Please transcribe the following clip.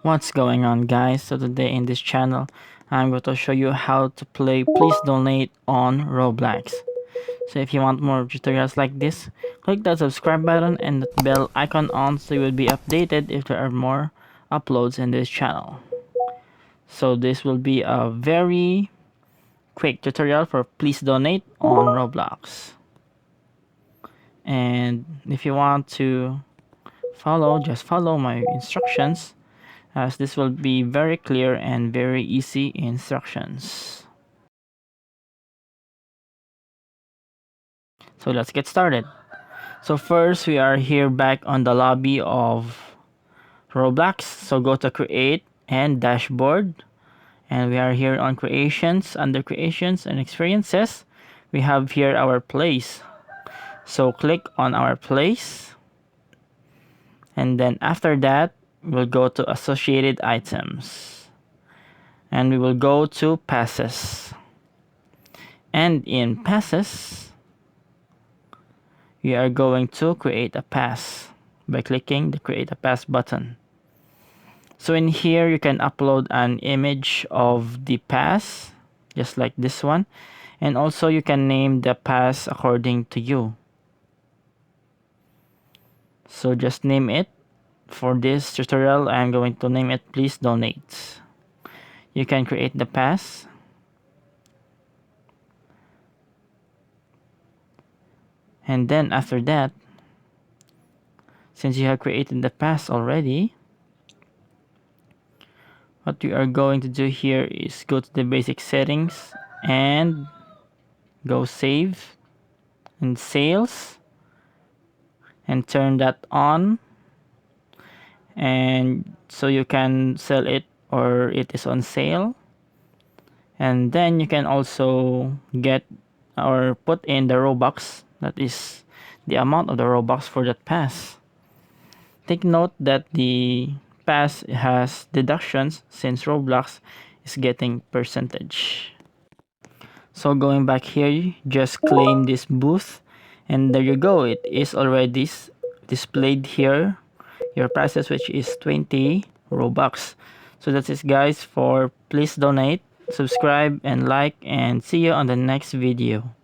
What's going on, guys? So today in this channel I'm going to show you how to play Please Donate on Roblox. So if you want more tutorials like this, click that subscribe button and that bell icon on so you will be updated if there are more uploads in this channel. So this will be a very quick tutorial for Please Donate on Roblox. And if you want to follow, just follow my instructions, as this will be very clear and very easy instructions. So let's get started. So first, we are here back on the lobby of Roblox. So go to create and dashboard, and we are here on creations. Under creations and experiences, we have here our place. So click on our place, and then after that we'll go to associated items, and we will go to passes. And in passes, we are going to create a pass by clicking the create a pass button. So in here you can upload an image of the pass, just like this one, and also you can name the pass according to you. So just name it. For this tutorial I am going to name it Please Donate. You can create the pass, and then after that, since you have created the pass already, what we are going to do here is go to the basic settings and go save and sales and turn that on, and so you can sell it or it is on sale. And then you can also get or put in the Robux, that is the amount of the Robux for that pass. Take note that the pass has deductions since Roblox is getting percentage. So going back here, just claim this booth, and there you go. It is already displayed here your prices, which is 20 Robux. So that's it, guys, for Please Donate. Subscribe and like, and see you on the next video.